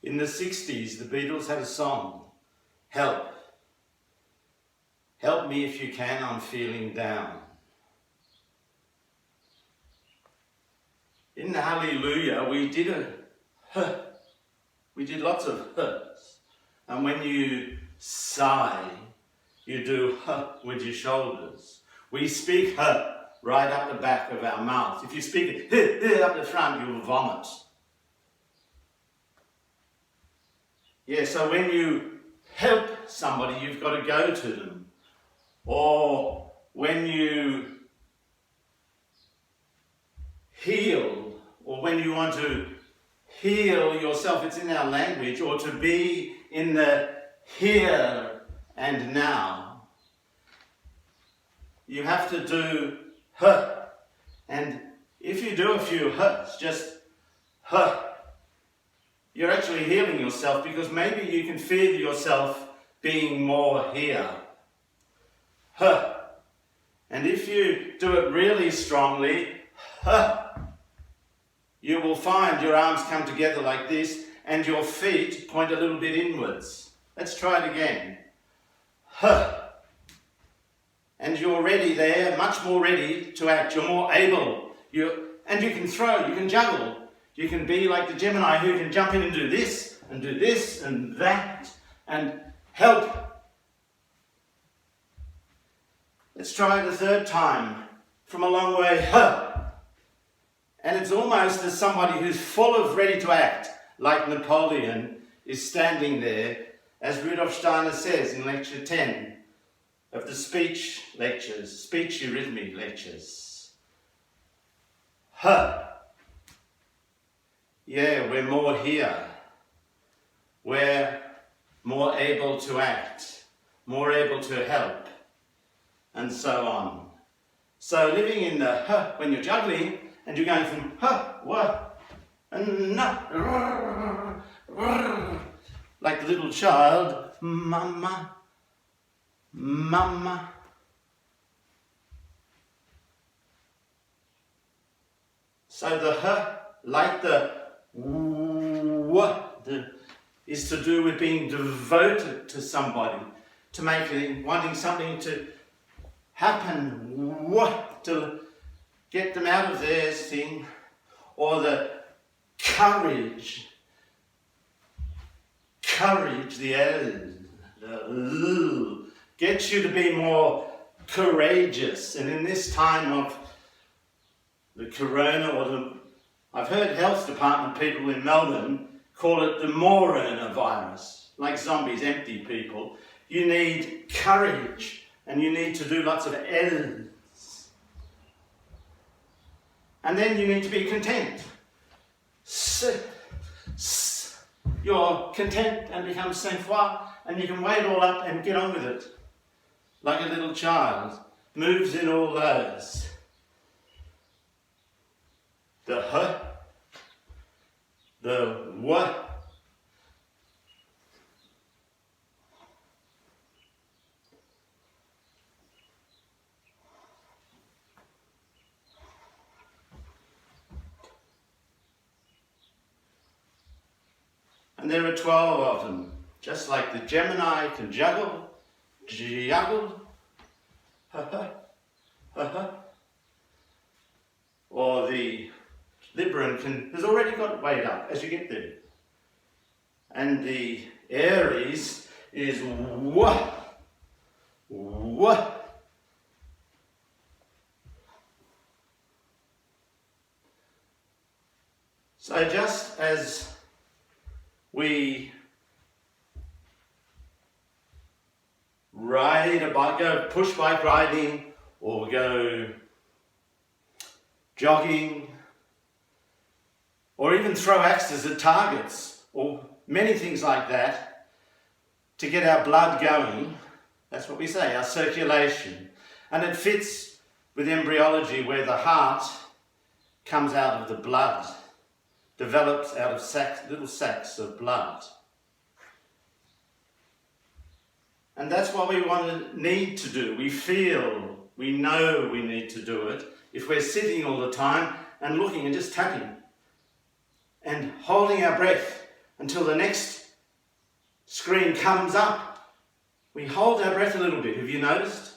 In the 60s, the Beatles had a song, Help. Help me if you can, I'm feeling down. In Hallelujah, we did a huh. We did lots of hs. And when you sigh, you do huh with your shoulders. We speak huh right up the back of our mouth. If you speak it up the front, you'll vomit. Yeah, so when you help somebody, you've got to go to them. Or when you heal, or when you want to heal yourself, it's in our language, or to be in the here and now. You have to do huh. And if you do a few hs, just huh, you're actually healing yourself, because maybe you can feel yourself being more here. Huh. And if you do it really strongly, huh, you will find your arms come together like this and your feet point a little bit inwards. Let's try it again. Huh. And you're ready there, much more ready to act. You're more able. And you can throw, you can juggle. You can be like the Gemini who can jump in and do this and that and help. Let's try it a third time from a long way. Huh. And it's almost as somebody who's full of ready to act, like Napoleon is standing there, as Rudolf Steiner says in lecture 10 of the speech eurythmy lectures. Huh. Yeah, we're more here. We're more able to act, more able to help, and so on. So living in the huh, when you're juggling, and you're going from huh, what, and nah, like the little child, mama, mama. So the huh, like the what, is to do with being devoted to somebody, to wanting something to happen, what, to get them out of their thing, or the courage, the gets you to be more courageous. And in this time of the corona, I've heard health department people in Melbourne call it the morona virus, like zombies, empty people. You need courage, and you need to do lots of L's. And then you need to be content. You're content and become sang-froid, and you can weigh it all up and get on with it. Like a little child, moves in all those. The huh, the what. And there are 12 of them, just like the Gemini can juggle, or the Libran has already got it weighed up as you get there. And the Aries is what. So just as we ride a bike, go push bike riding, or go jogging, or even throw axes at targets, or many things like that, to get our blood going. That's what we say, our circulation. And it fits with embryology, where the heart comes out of the blood, develops out of little sacs of blood. And that's what we need to do. We know we need to do it. If we're sitting all the time and looking and just tapping and holding our breath until the next screen comes up. We hold our breath a little bit, have you noticed?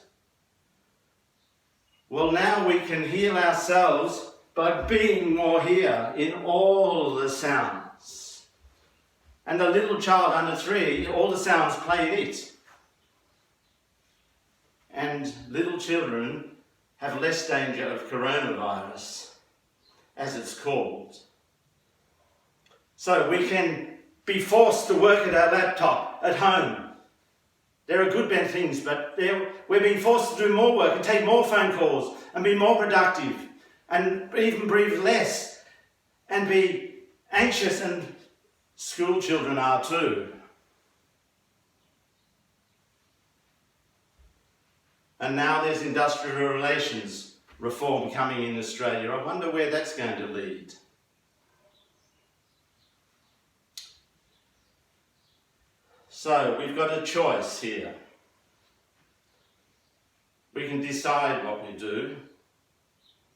Well, now we can heal ourselves by being more here in all the sounds. And the little child under 3, all the sounds play in it. And little children have less danger of coronavirus, as it's called. So we can be forced to work at our laptop at home. There are good bad things, but we're being forced to do more work and take more phone calls and be more productive and even breathe less and be anxious, and school children are too. And now there's industrial relations reform coming in Australia. I wonder where that's going to lead. So we've got a choice here. We can decide what we do.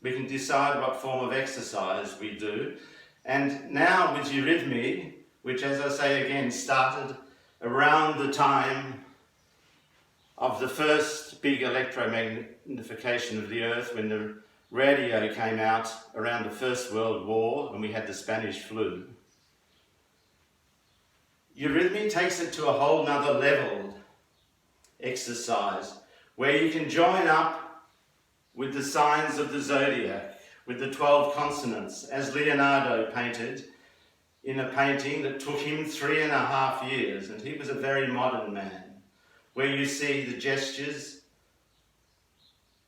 We can decide what form of exercise we do. And now with eurythmy, which, as I say again, started around the time of the first big electromagnification of the earth, when the radio came out around the First World War and we had the Spanish flu. Eurythmy takes it to a whole nother level exercise, where you can join up with the signs of the zodiac, with the 12 consonants, as Leonardo painted in a painting that took him 3.5 years, and he was a very modern man, where you see the gestures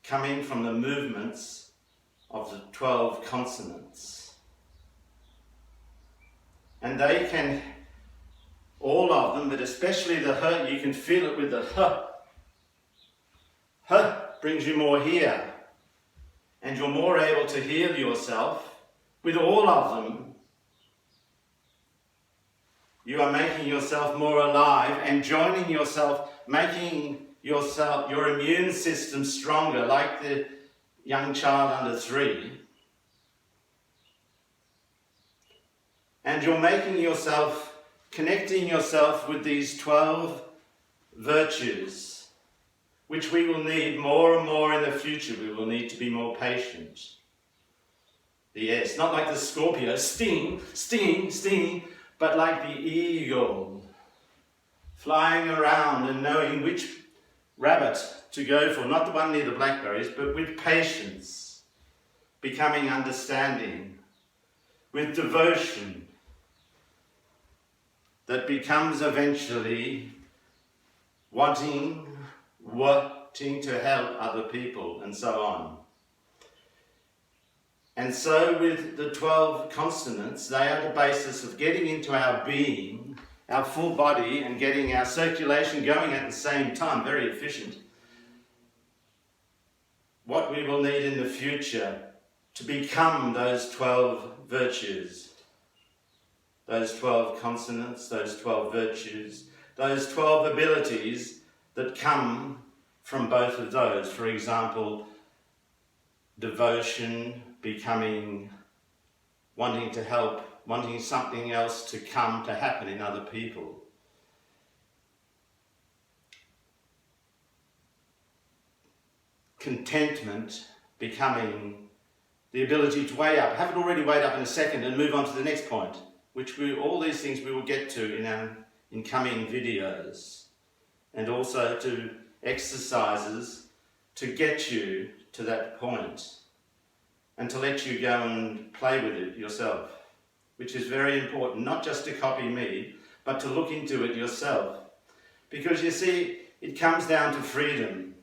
coming from the movements of the 12 consonants. And they can, all of them, but especially the H, you can feel it with the H. H brings you more here, and you're more able to heal yourself with all of them. You are making yourself more alive and joining yourself, making yourself, your immune system stronger, like the young child under 3. And you're making yourself, connecting yourself with these 12 virtues, which we will need more and more in the future. We will need to be more patient. Yes, not like the Scorpio, sting, sting, sting, but like the eagle, flying around and knowing which rabbit to go for, not the one near the blackberries, but with patience, becoming understanding, with devotion, that becomes eventually wanting to help other people, and so on. And so with the 12 consonants, they are the basis of getting into our being, our full body, and getting our circulation going at the same time, very efficient. What we will need in the future to become those 12 virtues, those 12 consonants, those 12 virtues, those 12 abilities that come from both of those. For example, devotion, becoming, wanting to help, wanting something else to come to happen in other people. Contentment, becoming the ability to weigh up. Have it already weighed up in a second and move on to the next point, which all these things we will get to in our incoming videos, and also to exercises to get you to that point and to let you go and play with it yourself, which is very important, not just to copy me, but to look into it yourself. Because you see, it comes down to freedom.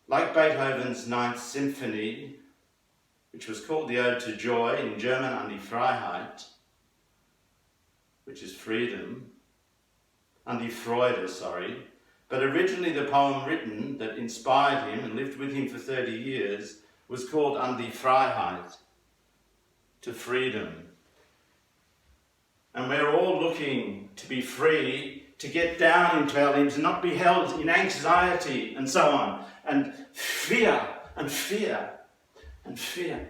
Like Beethoven's Ninth Symphony, which was called the Ode to Joy, in German an die Freiheit, which is freedom, an die Freude, sorry. But originally the poem written that inspired him and lived with him for 30 years was called an die Freiheit, to freedom. And we're all looking to be free, to get down into our limbs and not be held in anxiety and so on, and fear and fear and fear.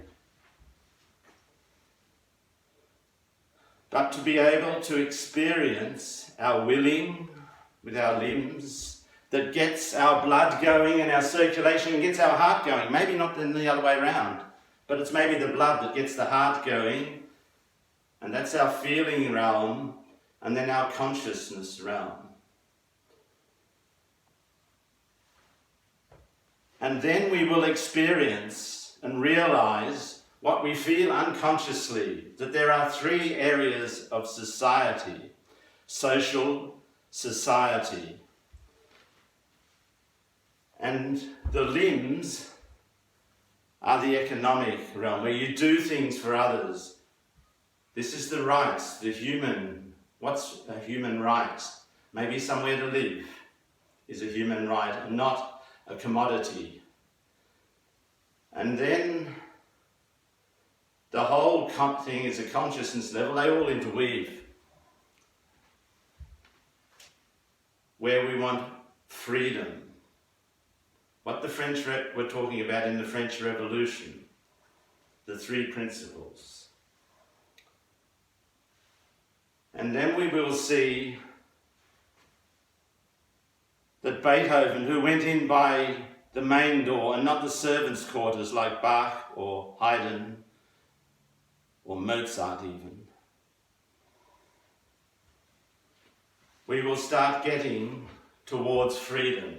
but to be able to experience our willing with our limbs, that gets our blood going and our circulation and gets our heart going. Maybe not in the other way around, but it's maybe the blood that gets the heart going, and that's our feeling realm, and then our consciousness realm. And then we will experience and realize what we feel unconsciously, that there are three areas of society: social, society, and the limbs are the economic realm, where you do things for others. This is the rights, the human. What's a human right? Maybe somewhere to live is a human right and not a commodity. And then the whole thing is a consciousness level. They all interweave, where we want freedom. What the French were talking about in the French Revolution, the three principles. And then we will see that Beethoven, who went in by the main door and not the servants' quarters like Bach or Haydn or Mozart even, we will start getting towards freedom.